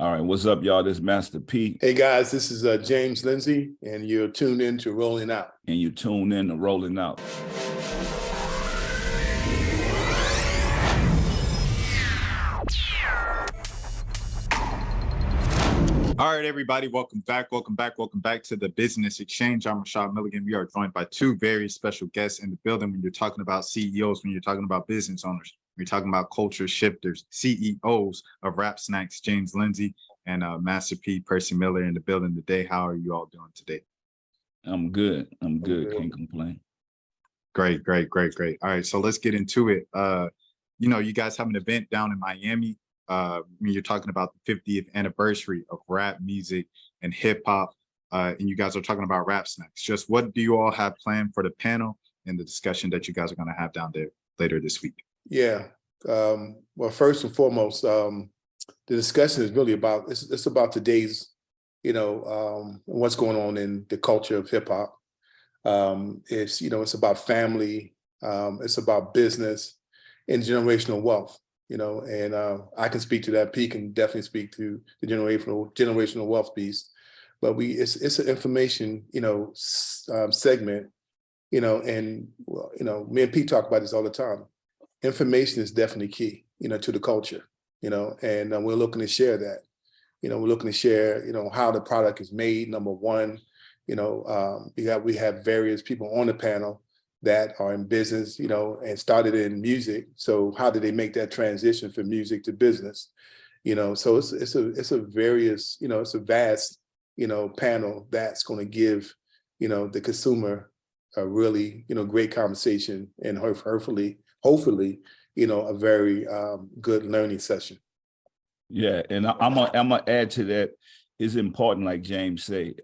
All right, what's up, y'all? This is Master P, Hey guys, this is James Lindsay, and you're tuned in to Rolling Out. and you tune in to Rolling Out. All right, everybody, welcome back to the Business Exchange. I'm Rashad Milligan. We are joined by two very special guests in the building. When you're talking about CEOs, when you're talking about business owners, when you're talking about culture shifters, CEOs of Rap Snacks, James Lindsay and Master P, Percy Miller in the building today. How are you all doing today? I'm good. Can't complain. Great. All right, so let's get into it. You guys have an event down in Miami. When you're talking about the 50th anniversary of rap music and hip hop, and you guys are talking about Rap Snacks. Just what do you all have planned for the panel and the discussion that you guys are going to have down there later this week? Yeah. Well, first and foremost, the discussion is really about it's about today's, what's going on in the culture of hip hop. It's about family, it's about business and generational wealth. And I can speak to that. P can definitely speak to the generational wealth piece. But it's an information, segment, and me and P talk about this all the time. Information is definitely key, to the culture, and we're looking to share that. We're looking to share, how the product is made. Number one, we have various people on the panel that are in business, and started in music. So how did they make that transition from music to business? So it's a vast, panel that's going to give, the consumer a really, great conversation and hopefully, a very good learning session. Yeah, and I'm gonna add to that. It's important, like James say,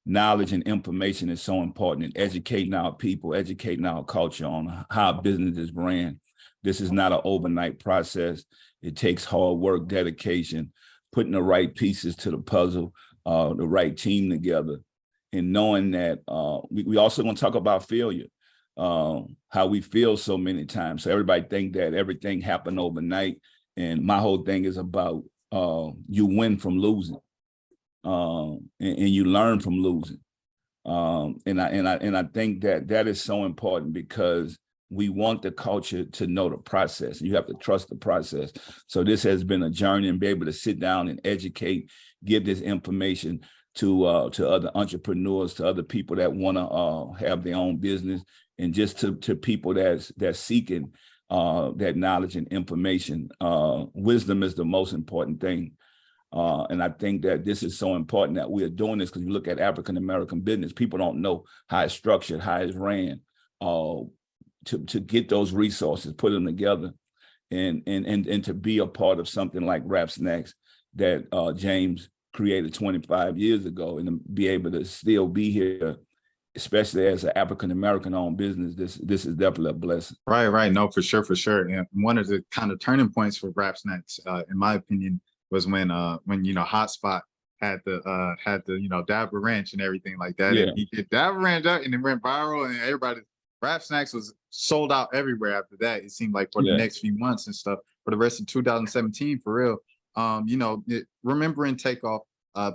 knowledge and information is so important in educating our people, educating our culture on how business is ran. This is not an overnight process. It takes hard work, dedication, putting the right pieces to the puzzle, the right team together, and knowing that we also going to talk about failure, how we feel so many times. So everybody think that everything happened overnight, and my whole thing is about you win from losing. And you learn from losing, and I think that is so important because we want the culture to know the process. You have to trust the process. So this has been a journey, and be able to sit down and educate, give this information to other entrepreneurs, to other people that want to have their own business, and just to people that's seeking that knowledge and information. Wisdom is the most important thing. And I think that this is so important that we are doing this, because you look at African-American business, people don't know how it's structured, how it's ran, to get those resources, put them together, and to be a part of something like Rap Snacks that James created 25 years ago, and to be able to still be here, especially as an African-American owned business. This is definitely a blessing. Right. No, for sure. And one of the kind of turning points for Rap Snacks, in my opinion, was when Hotspot had the Dabber Ranch and everything like that. Yeah. And he did Dabber Ranch out, and it went viral, and everybody, Rap Snacks was sold out everywhere after that. It seemed like for the next few months and stuff, for the rest of 2017, for real. Remembering Takeoff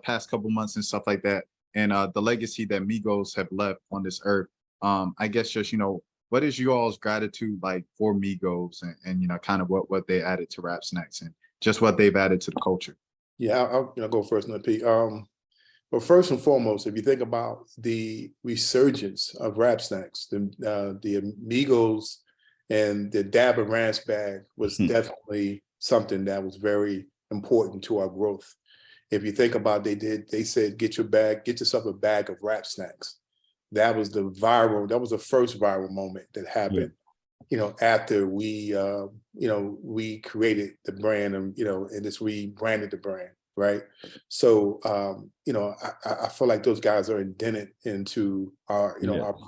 past couple months and stuff like that, and the legacy that Migos have left on this earth. I guess just what is you all's gratitude like for Migos, and kind of what they added to Rap Snacks and just what they've added to the culture? Yeah, I'll go first, P. But first and foremost, if you think about the resurgence of Rap Snacks, the Migos and the Dabber Ranch bag was definitely something that was very important to our growth. If you think about, they said, get yourself a bag of Rap Snacks. That was the first viral moment that happened. After we created the brand, and just rebranded the brand, right? So, I feel like those guys are indented into our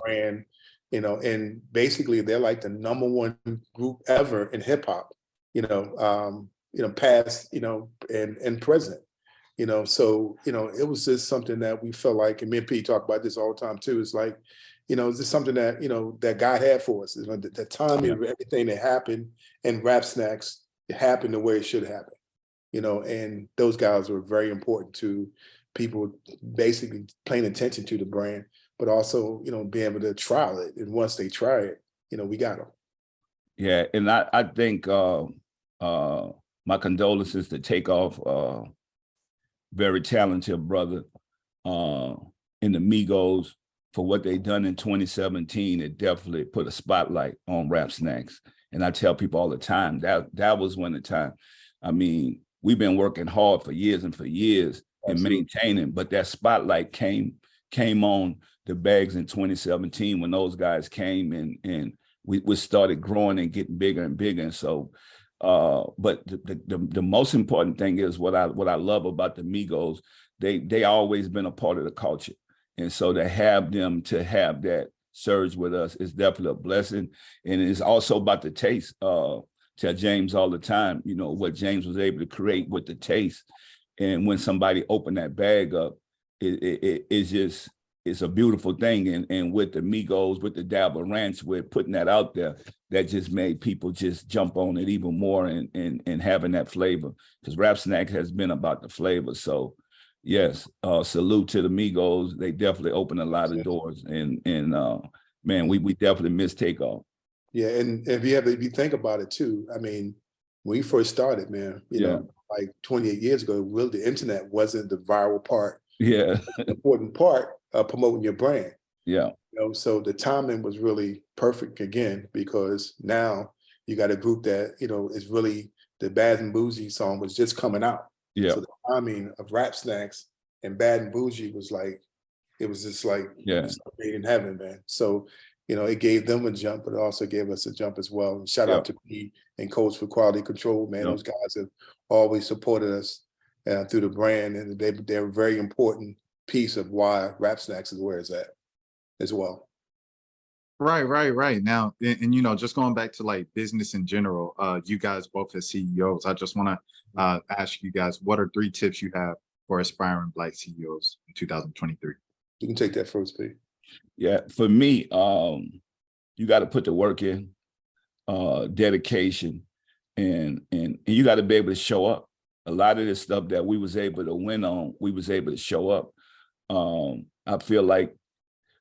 brand, and basically they're like the #1 group ever in hip hop, past, and present. So, it was just something that we felt like, and me and P talk about this all the time too. It's like, is this something that, that God had for us? The timing of everything that happened in Rap Snacks, it happened the way it should happen. and those guys were very important to people basically paying attention to the brand, but also, being able to trial it. And once they try it, we got them. Yeah, and I think my condolences to Takeoff, very talented brother in the Migos for what they done in 2017. It definitely put a spotlight on Rap Snacks. And I tell people all the time that was when the time. I mean, we've been working hard for years and and maintaining, but that spotlight came on the bags in 2017 when those guys came and we started growing and getting bigger and bigger. And so, but the most important thing is what I love about the Migos. They always been a part of the culture, and so to have that surge with us is definitely a blessing. And it's also about the taste. Tell James all the time, what James was able to create with the taste, and when somebody opened that bag up, it's a beautiful thing. And with the Migos, with the Dabba Ranch, with putting that out there, that just made people just jump on it even more and having that flavor, because Rap Snack has been about the flavor. So yes, salute to the Migos. They definitely opened a lot of doors, and man, we definitely miss Takeoff. Yeah, and if you think about it too, I mean, when we first started, man, like 28 years ago, really the internet wasn't the viral part. Yeah, important part of promoting your brand. Yeah. So the timing was really perfect again, because now you got a group that, is really, the Bad and Bougie song was just coming out. Yeah. So the timing of Rap Snacks and Bad and Bougie was like, it was just like made in heaven, man. So, it gave them a jump, but it also gave us a jump as well. And shout out to P and Coach for Quality Control, man. Those guys have always supported us through the brand, and they're a very important piece of why Rap Snacks is where it's at as well. Right. Now, and just going back to like business in general, you guys both as CEOs, I just want to ask you guys, what are 3 tips you have for aspiring Black CEOs in 2023? You can take that first, P. Yeah, for me, you got to put the work in, dedication, and you got to be able to show up. A lot of this stuff that we was able to win on, we was able to show up. I feel like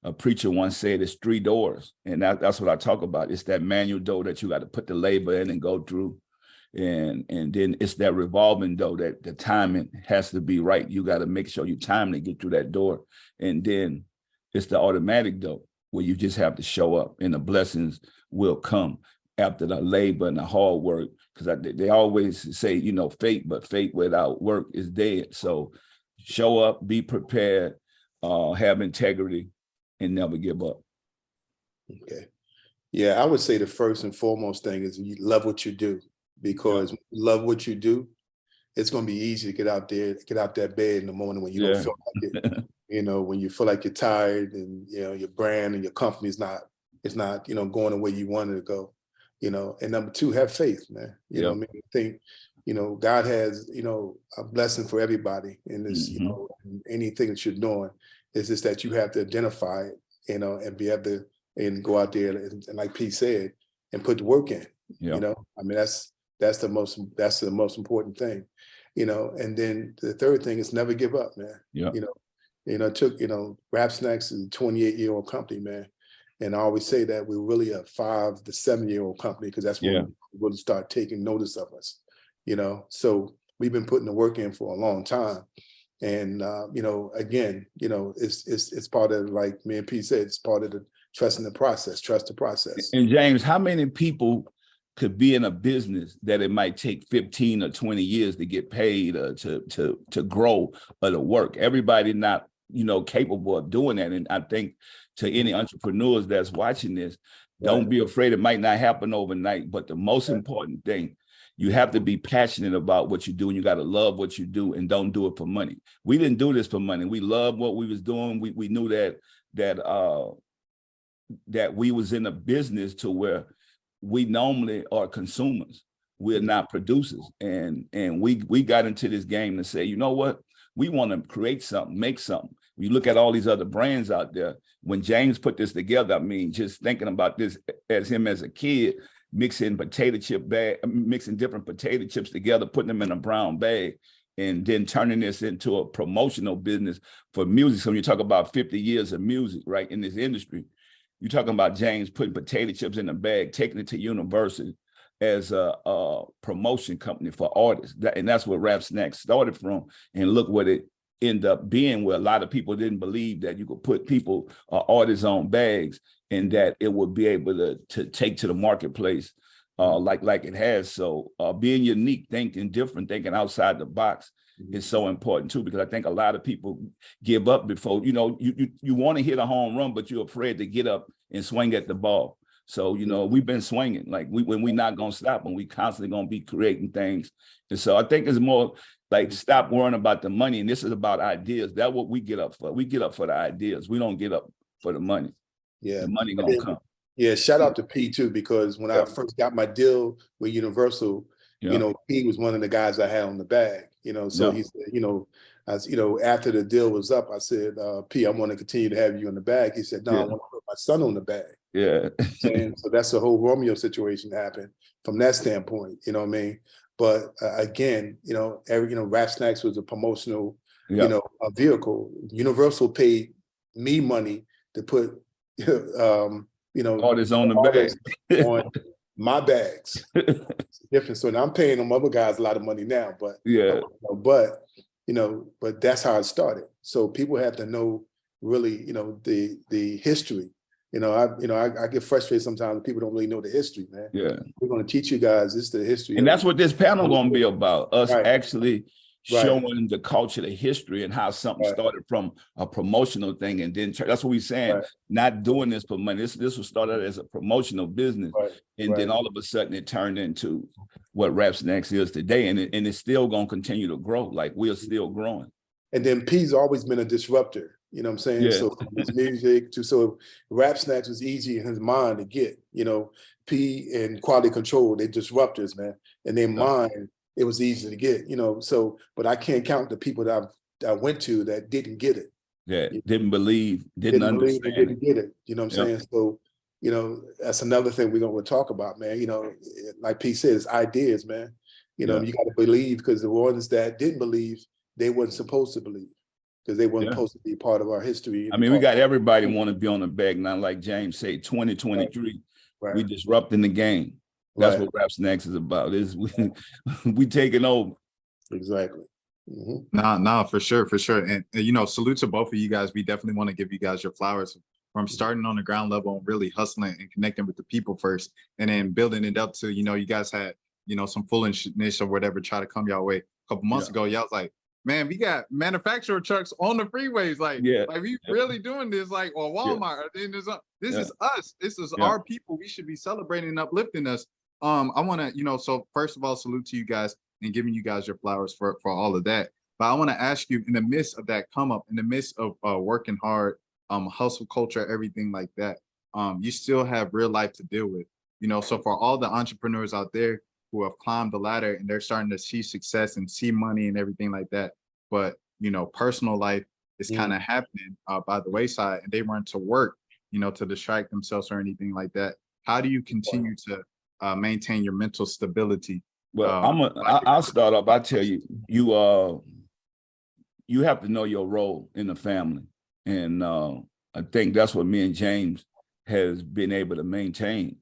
a preacher once said, it's 3 doors, and that's what I talk about. It's that manual door that you got to put the labor in and go through, and then it's that revolving door that the timing has to be right. You got to make sure you time to get through that door, and then it's the automatic door where you just have to show up, and the blessings will come after the labor and the hard work. Because they always say, faith, but faith without work is dead. So show up, be prepared, have integrity, and never give up. Okay. Yeah, I would say the first and foremost thing is you love what you do, because when you love what you do, it's going to be easy to get out that bed in the morning when you don't feel like it. When you feel like you're tired, and your brand and your company is not going the way you wanted to go. And number 2, have faith, man. What I mean? I think, God has, a blessing for everybody in this, in anything that you're doing. It's just that you have to identify it, and be able to, and go out there and like Pete said, and put the work in. I mean, that's the most important thing. And then the third thing is never give up, man. It took, Rap Snacks is a 28-year-old company, man. And I always say that we're really a 5 to 7-year-old company, because that's when we really start taking notice of us. So we've been putting the work in for a long time. And, again, it's part of, like me and Pete said, it's part of the trust the process. And James, how many people could be in a business that it might take 15 or 20 years to get paid or to grow or to work? Everybody not, capable of doing that. And I think to any entrepreneurs that's watching this, don't be afraid. It might not happen overnight, but the most important thing, you have to be passionate about what you do, and you got to love what you do, and don't do it for money. We didn't do this for money. We loved what we was doing. We knew that we was in a business to where we normally are consumers. We're not producers. And we got into this game to say, you know what? We want to create something, make something. When you look at all these other brands out there, when James put this together, I mean, just thinking about this as him as a kid, mixing different potato chips together, putting them in a brown bag, and then turning this into a promotional business for music. So when you talk about 50 years of music, right, in this industry, you're talking about James putting potato chips in a bag, taking it to Universal as a promotion company for artists. And that's where Rap Snacks started from. And look what it ended up being, where a lot of people didn't believe that you could put artists on bags and that it would be able to take to the marketplace like it has. So being unique, thinking different, thinking outside the box is so important too, because I think a lot of people give up before, you want to hit a home run, but you're afraid to get up and swing at the ball. So, we've been swinging, like when we're not going to stop, and we constantly going to be creating things. And so I think it's more like, stop worrying about the money. And this is about ideas. That's what we get up for. We get up for the ideas. We don't get up for the money. Yeah. The money going to come. Yeah. Shout out to P too, because when I first got my deal with Universal, P was one of the guys I had on the bag, so he said, after the deal was up, I said, P, I want to continue to have you in the bag. He said, no, I want to put my son on the bag. Yeah. And so that's the whole Romeo situation happened from that standpoint, you know what I mean? But again, Rap Snacks was a promotional, a vehicle. Universal paid me money to put, artists on the bag. on my bags. It's different. So now I'm paying them other guys a lot of money now, but but that's how it started. So people have to know really, the history. I get frustrated sometimes when people don't really know the history, man. Yeah. We're going to teach you guys this, the history. And that's what this panel going to be about, us actually Right. showing the culture, the history, and how something started from a promotional thing. And then that's what we're saying, not doing this for money. This was started as a promotional business. And then all of a sudden it turned into what Rap Snacks is today. And it's still going to continue to grow. Like, we're still growing. And then P's always been a disruptor. You know what I'm saying? Yeah. So from his music so Rap Snacks was easy in his mind to get, P and Quality Control, they disruptors, man. And their mind, it was easy to get, but I can't count the people that I went to that didn't get it. Yeah, didn't believe, didn't understand. Didn't get it. You know what I'm saying? So, that's another thing we're going to talk about, man. Like P said, it's ideas, man. You got to believe, because the ones that didn't believe, they weren't supposed to believe, because they weren't supposed to be part of our history. I mean, we got everybody want to be on the bag now, like James said, 2023, we disrupting the game. That's what Rap Snacks is about. Is we taking over. Exactly. No, for sure. And salute to both of you guys. We definitely want to give you guys your flowers from starting on the ground level and really hustling and connecting with the people first, and then building it up to, you guys had, some foolishness or whatever try to come your way a couple months ago. Y'all was like, man, we got manufacturer trucks on the freeways. Like we really doing this, like, or Walmart. This is us. This is our people. We should be celebrating and uplifting us. I want to, so first of all, salute to you guys and giving you guys your flowers for all of that. But I want to ask you, in the midst of that come up, in the midst of working hard, hustle culture, everything like that, you still have real life to deal with. So for all the entrepreneurs out there who have climbed the ladder and they're starting to see success and see money and everything like that, but personal life is kind of happening by the wayside, and they run to work, to distract themselves or anything like that. How do you continue to maintain your mental stability? Well, I'll start off. I tell you, you have to know your role in the family, and I think that's what me and James has been able to maintain.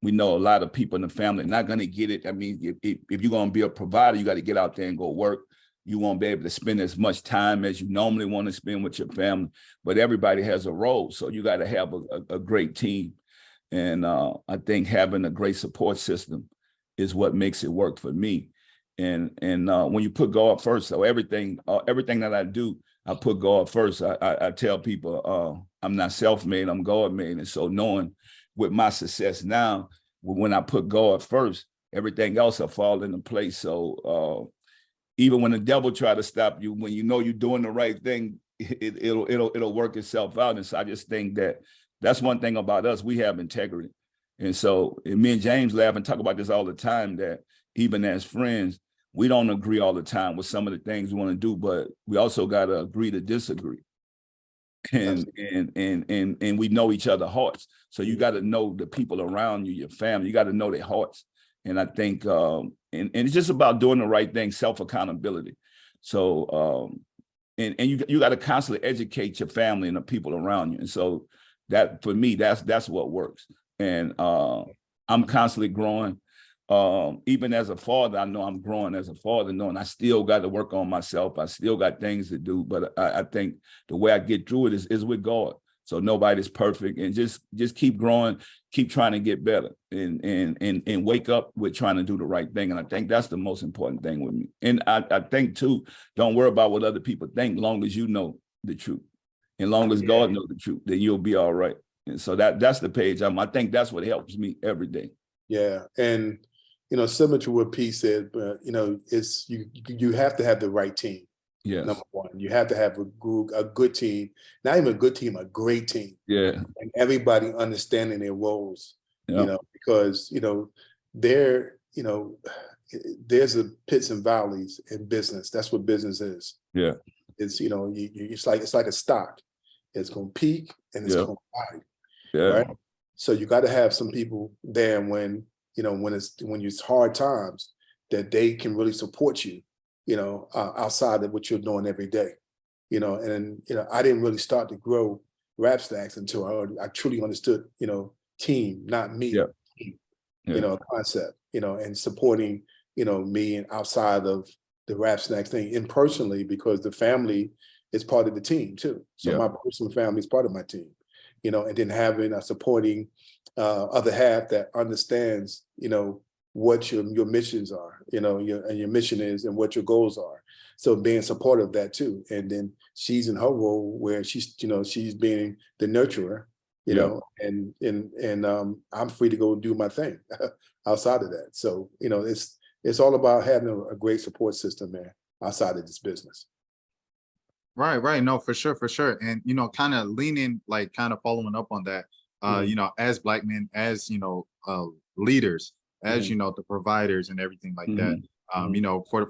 We know a lot of people in the family are not going to get it. I mean, if you're going to be a provider, you got to get out there and go work. You won't be able to spend as much time as you normally want to spend with your family, but everybody has a role. So you got to have a great team. And I think having a great support system is what makes it work for me. And when you put God first, so everything that I do, I put God first. I tell people I'm not self-made, I'm God-made. And so knowing with my success now, when I put God first, everything else will fall into place. So even when the devil try to stop you, when you know you're doing the right thing, it'll work itself out. And so I just think that's one thing about us. We have integrity. And so me and James laugh and talk about this all the time, that even as friends, we don't agree all the time with some of the things we want to do, but we also got to agree to disagree. and we know each other's hearts. So you got to know the people around you, your family. You got to know their hearts. And I think, and it's just about doing the right thing, self accountability. So, and you got to constantly educate your family and the people around you. And so that, for me, that's what works. And I'm constantly growing. Even as a father, I know I'm growing as a father, knowing I still got to work on myself. I still got things to do, but I think the way I get through it is with God. So nobody's perfect, and just keep growing, keep trying to get better, and wake up with trying to do the right thing. And I think that's the most important thing with me. And I think too, don't worry about what other people think, long as you know the truth, and long as God knows the truth, then you'll be all right. And so that's the page I think that's what helps me every day. Yeah, and similar to what P said, but it's you have to have the right team. Yes. Number one, you have to have a good team, not even a good team, a great team. Yeah. And everybody understanding their roles, yeah. Because, there, there's a pits and valleys in business. That's what business is. Yeah. It's, it's like a stock. It's going to peak and it's going to ride. Yeah. Right. So you got to have some people there when it's hard times, that they can really support you, outside of what you're doing every day, and I didn't really start to grow Rap Snacks until I truly understood, team, not me, concept, and supporting, me and outside of the Rap Snacks thing, and personally, because the family is part of the team too. So my personal family is part of my team, and then having a supporting other half that understands, what your missions are, and your mission is, and what your goals are. So being supportive of that too. And then she's in her role where she's being the nurturer, and I'm free to go do my thing outside of that. So, it's all about having a great support system, man, outside of this business. Right. No, for sure. And, kind of leaning, like kind of following up on that, as Black men, as, leaders, as the providers and everything like that. For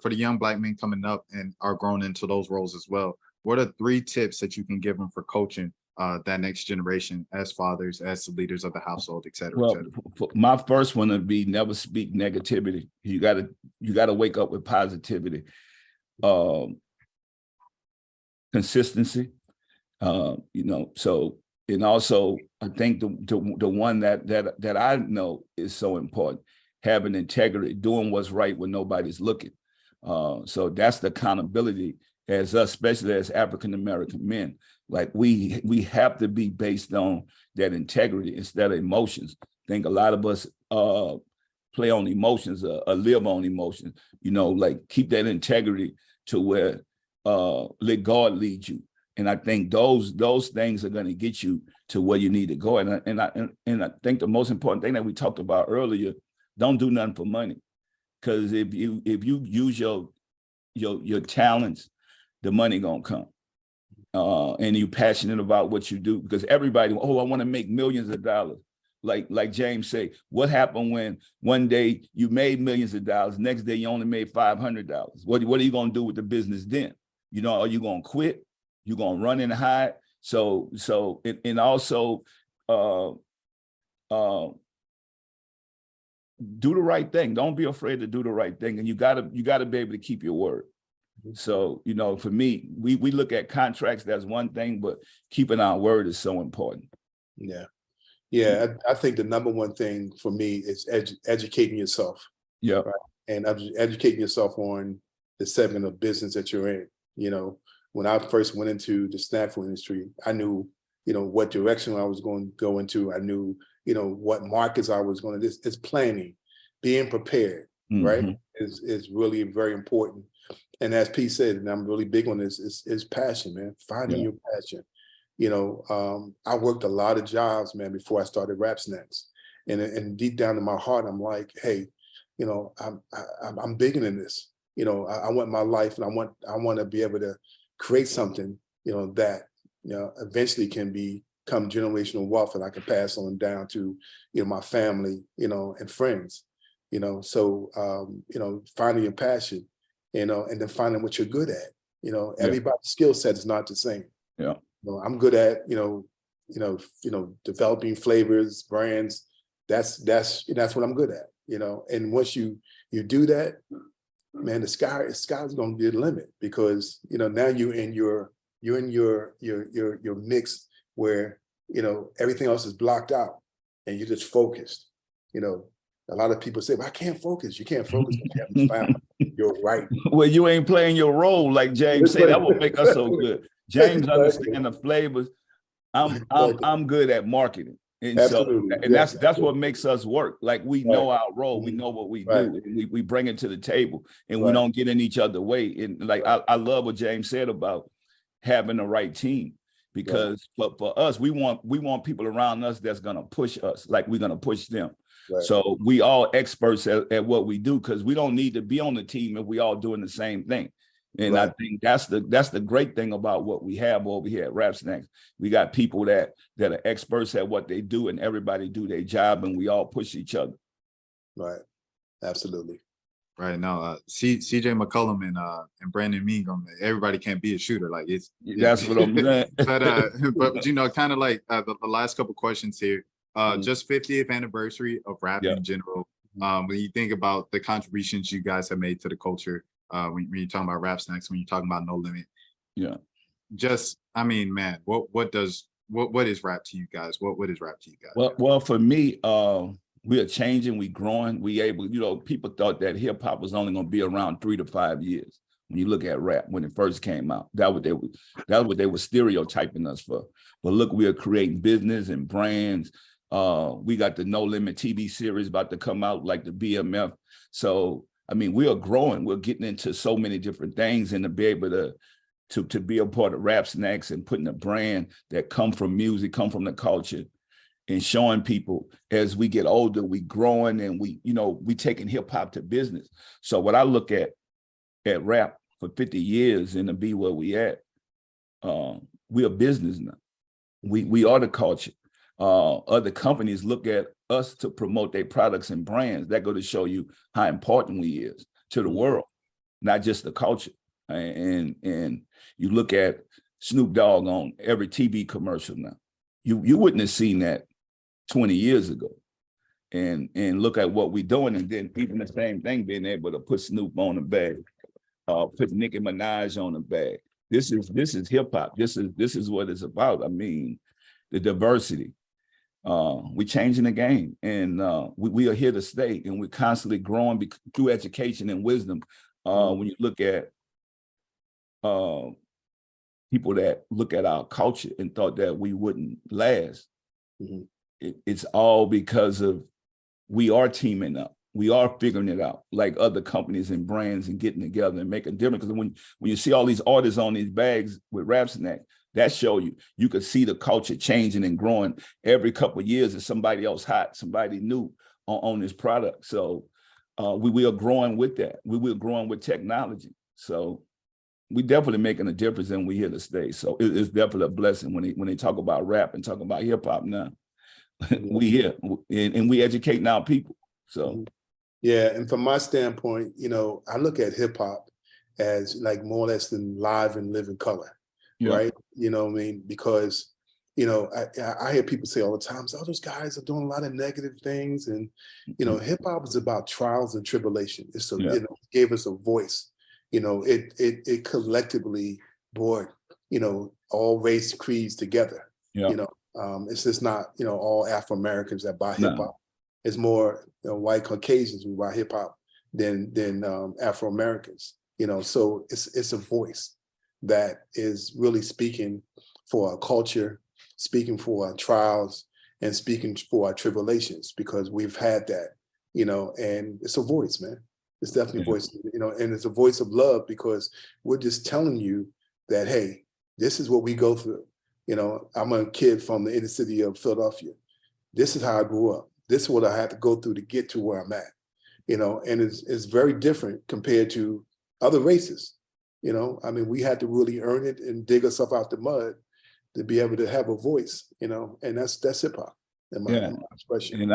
the young Black men coming up and are growing into those roles as well, what are 3 tips that you can give them for coaching that next generation as fathers, as the leaders of the household, et cetera? Well, my first one would be never speak negativity. You gotta wake up with positivity, consistency. So, and also I think the one that I know is so important. Having integrity, doing what's right when nobody's looking. So that's the accountability as us, especially as African-American men. Like we have to be based on that integrity instead of emotions. I think a lot of us play on emotions or live on emotions, like keep that integrity to where let God lead you. And I think those things are going to get you to where you need to go. And I think the most important thing that we talked about earlier, don't do nothing for money, because if you use your talents, the money gonna come, and you're passionate about what you do. Because everybody, I want to make millions of dollars. Like James say, what happened when one day you made millions of dollars, next day you only made $500? What are you gonna do with the business then? Are you gonna quit? You gonna run and hide? So and also. Do the right thing. Don't be afraid to do the right thing. And you gotta be able to keep your word. So, for me, we look at contracts, that's one thing, but keeping our word is so important. Yeah. I think the number one thing for me is educating yourself. Yeah. Right? And educating yourself on the segment of business that you're in. When I first went into the snack food industry, I knew, what direction I was going to go into. I knew, what markets I was going to. It's planning, being prepared, right? Is really very important. And as Pete said, and I'm really big on this, is passion, man. Finding your passion. I worked a lot of jobs, man, before I started Rap Snacks, and deep down in my heart, I'm like, hey, I'm bigger than this. I want my life, and I want to be able to create something, that eventually can become generational wealth, and I can pass on down to my family, and friends. So finding your passion, and then finding what you're good at. Everybody's skill set is not the same. Yeah. I'm good at, developing flavors, brands. That's what I'm good at, and once you do that, man, the sky's gonna be the limit, because now you're in your mix where everything else is blocked out and you're just focused. A lot of people say, well, I can't focus. You can't focus because you haven't found your right. Well, you ain't playing your role, like James said. That would make us so good. James understands the flavors. I'm good at marketing. And Absolutely. so, and that's what makes us work. Like, we know our role, we know what we do, and we bring it to the table, and we don't get in each other's way. And like, I love what James said about having the right team, because for us, we want people around us that's gonna push us, like we're gonna push them. So we all experts at what we do, because we don't need to be on the team if we all doing the same thing. And I think that's the great thing about what we have over here at Rap Snacks. We got people that are experts at what they do, and everybody do their job, and we all push each other. Right. Absolutely. Right now, CJ McCollum and Brandon Migos, everybody can't be a shooter. Like, that's what I'm saying. but kind of like the last couple questions here. Just 50th anniversary of rap in general. When you think about the contributions you guys have made to the culture, when you're talking about Rap Snacks, when you're talking about No Limit, just, I mean, man, what is rap to you guys? What is rap to you guys? Well, for me, we are changing, we growing, we able. People thought that hip hop was only going to be around 3 to 5 years. When you look at rap, when it first came out, that's what they were stereotyping us for. But look, we are creating business and brands. We got the No Limit TV series about to come out, like the BMF. So, I mean, we are growing. We're getting into so many different things, and to be able to be a part of Rap Snacks and putting a brand that come from music, come from the culture, and showing people as we get older, we growing, and we taking hip hop to business. So what I look at rap for 50 years and to be where we at, we are business now. We are the culture. Other companies look at us to promote their products and brands. That go to show you how important we is to the world, not just the culture. And you look at Snoop Dogg on every TV commercial now. You wouldn't have seen that 20 years ago. And look at what we're doing, and then even the same thing, being able to put Snoop on the bag, put Nicki Minaj on the bag. This is hip hop. This is what it's about. I mean, the diversity. We're changing the game, and we are here to stay, and we're constantly growing through education and wisdom. When you look at people that look at our culture and thought that we wouldn't last, it's all because of we are teaming up. We are figuring it out, like other companies and brands, and getting together and making a difference. Because when you see all these artists on these bags with Rap Snack, that show you could see the culture changing and growing every couple of years. There's somebody else hot, somebody new on this product. So we are growing with that. We are growing with technology. So we definitely making a difference, and we're here to stay. So it's definitely a blessing when they talk about rap and talk about hip hop now. We here, and we educating our people. So yeah, and from my standpoint, I look at hip hop as like more or less than live and live in color, right? You know what I mean? Because I hear people say all the time, "Oh, those guys are doing a lot of negative things," and hip hop is about trials and tribulation. It gave us a voice. It collectively brought all race creeds together. It's just not all Afro-Americans that buy hip hop. It's more white Caucasians who buy hip hop than Afro-Americans. So it's a voice that is really speaking for our culture, speaking for our trials, and speaking for our tribulations, because we've had that, and it's a voice, man. It's definitely a voice, and it's a voice of love, because we're just telling you that, hey, this is what we go through. I'm a kid from the inner city of Philadelphia. This is how I grew up. This is what I had to go through to get to where I'm at, and it's very different compared to other races. I mean, we had to really earn it and dig ourselves out the mud to be able to have a voice, and that's hip hop in my expression.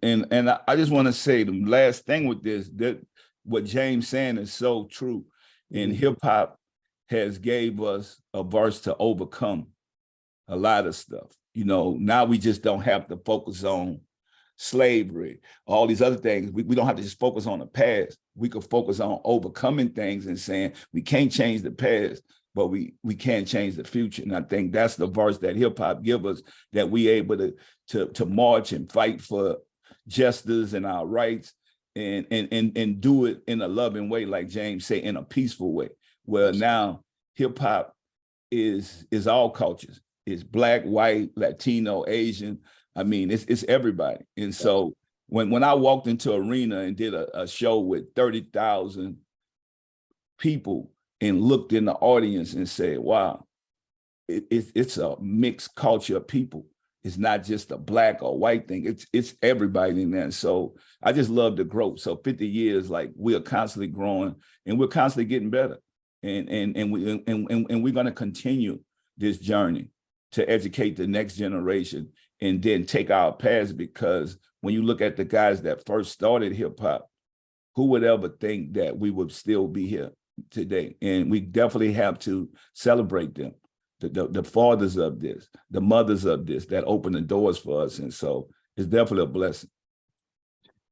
And I just want to say the last thing with this, that what James saying is so true. And hip hop has gave us a verse to overcome a lot of stuff. You know, now we just don't have to focus on slavery, all these other things. We don't have to just focus on the past. We could focus on overcoming things and saying we can't change the past, but we can change the future. And I think that's the verse that hip hop give us, that we able to march and fight for justice and our rights, and do it in a loving way, like James said, in a peaceful way. Well, now hip hop is all cultures. It's Black, white, Latino, Asian. I mean, it's everybody. And so when I walked into arena and did a show with 30,000 people and looked in the audience and said, wow, it's a mixed culture of people. It's not just a Black or white thing. It's everybody in there. And so I just love the growth. So 50 years, like, we are constantly growing and we're constantly getting better. And we're going to continue this journey to educate the next generation and then take our past, because when you look at the guys that first started hip hop, who would ever think that we would still be here today? And we definitely have to celebrate them, the fathers of this, the mothers of this, that opened the doors for us. And so it's definitely a blessing.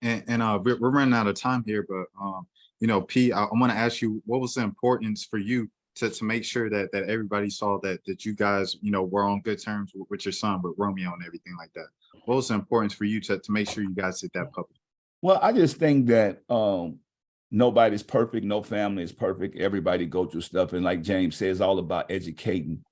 And we're running out of time here, but you know, P, I want to ask you, what was the importance for you to make sure that everybody saw that you guys, you know, were on good terms with your son, with Romeo and everything like that? What was the importance for you to make sure you guys did that public? Well, I just think that nobody's perfect. No family is perfect. Everybody go through stuff. And like James says, all about educating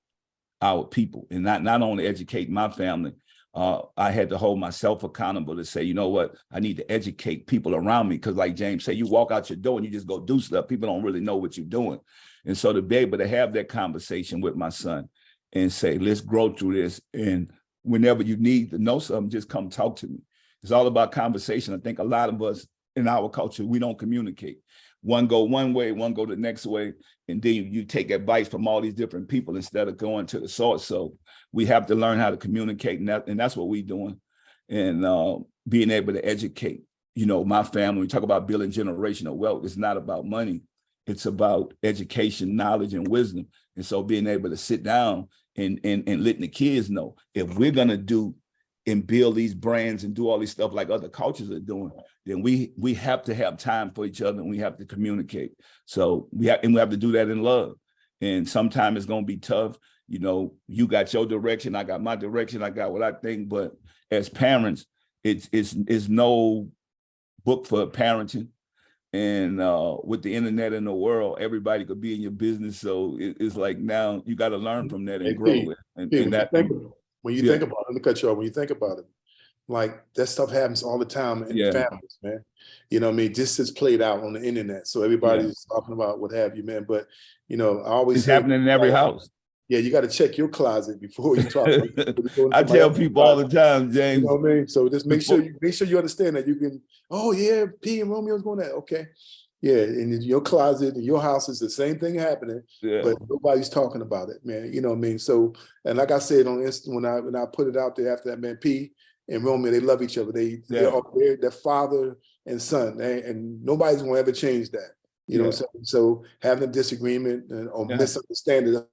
our people, and not only educate my family. I had to hold myself accountable to say, you know what, I need to educate people around me. Because like James said, you walk out your door and you just go do stuff. People don't really know what you're doing. And so to be able to have that conversation with my son and say, let's grow through this. And whenever you need to know something, just come talk to me. It's all about conversation. I think a lot of us in our culture, we don't communicate. One go one way, one go the next way. And then you take advice from all these different people instead of going to the source. So we have to learn how to communicate, and that's what we're doing. And being able to educate, you know, my family. We talk about building generational wealth. It's not about money. It's about education, knowledge, and wisdom. And so being able to sit down and letting the kids know, if we're going to do and build these brands and do all these stuff like other cultures are doing, then we have to have time for each other, and we have to communicate. So we have to do that in love. And sometimes it's going to be tough. You know, you got your direction, I got my direction, I got what I think. But as parents, it's no book for parenting. And with the internet in the world, everybody could be in your business. So it's like, now you got to learn from that and grow it. When you think about it, let me cut you off. When you think about it, like, that stuff happens all the time in families, man. You know what I mean? This is played out on the internet. So everybody's talking about what have you, man. But, you know, I always it's happening in every house. Yeah, you got to check your closet before you talk. I tell people all the time, James. You know what I mean? So just make sure you understand that you can, oh yeah, P and Romeo's going that. Okay. Yeah, and in your closet, in your house, is the same thing happening, but nobody's talking about it, man. You know what I mean? So, and like I said on Insta, when I put it out there after that, man, P and Romeo, they love each other. They're father and son, and nobody's gonna ever change that. You know what I'm saying? So having a disagreement or misunderstanding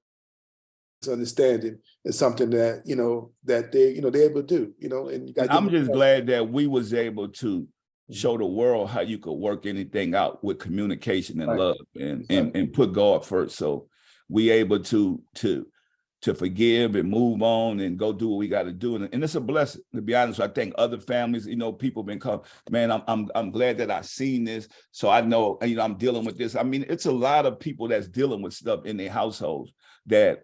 is something that that they're able to do. You know, and I'm just glad that we was able to show the world how you could work anything out with communication and love and put God first. So we able to forgive and move on and go do what we got to do. And it's a blessing, to be honest. I think other families, people been called, man, I'm glad that I seen this. So I know, I'm dealing with this. I mean, it's a lot of people that's dealing with stuff in their households that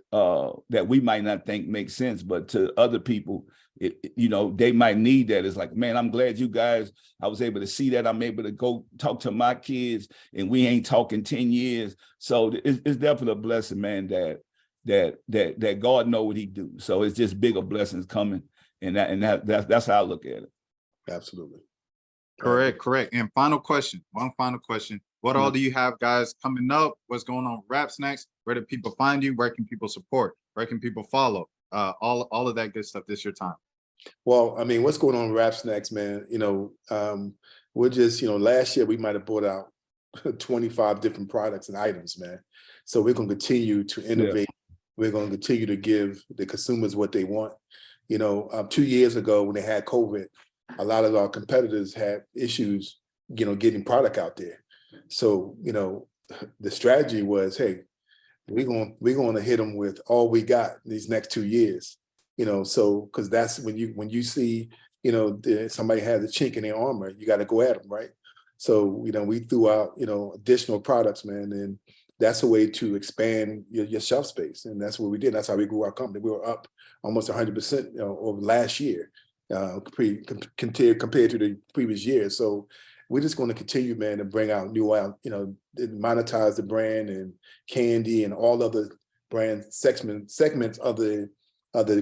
we might not think makes sense, but to other people, they might need that. It's like, man, I'm glad you guys, I was able to see that. I'm able to go talk to my kids, and we ain't talking 10 years. So it's definitely a blessing, man, that God know what he do. So it's just bigger blessings coming. And that's how I look at it. Absolutely. Correct. And one final question. What all do you have, guys, coming up? What's going on with Rap Snacks? Where do people find you? Where can people support? Where can people follow? All of that good stuff. This is your time. Well, I mean, what's going on with Rap Snacks, man? We're just, last year we might have brought out 25 different products and items, man. So we're going to continue to innovate We're going to continue to give the consumers what they want. 2 years ago when they had COVID, a lot of our competitors had issues, getting product out there. So, the strategy was, hey, we're going to hit them with all we got these next 2 years. So because that's when you see, somebody has a chink in their armor, you got to go at them, right? So, we threw out, additional products, man, and that's a way to expand your shelf space. And that's what we did. That's how we grew our company. We were up almost 100% over last year, compared to the previous year. So we're just going to continue, man, to bring out new, monetize the brand and candy and all other brand segments of the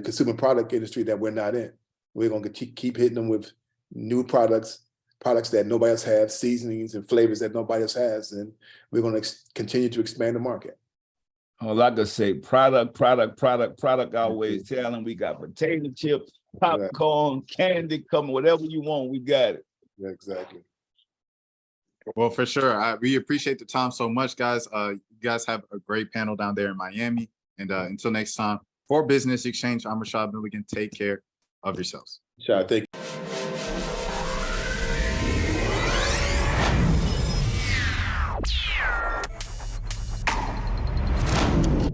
consumer product industry that we're not in. We're going to keep hitting them with new products that nobody else has, seasonings and flavors that nobody else has, and we're going to continue to expand the market. Oh, like I say, product. I always tell them we got potato chips, popcorn, candy, come whatever you want, we got it. Yeah, exactly. Well, for sure. We appreciate the time so much, guys. You guys have a great panel down there in Miami. And until next time, for Business Exchange, I'm Rashad Milligan. Take care of yourselves. Rashad, thank you.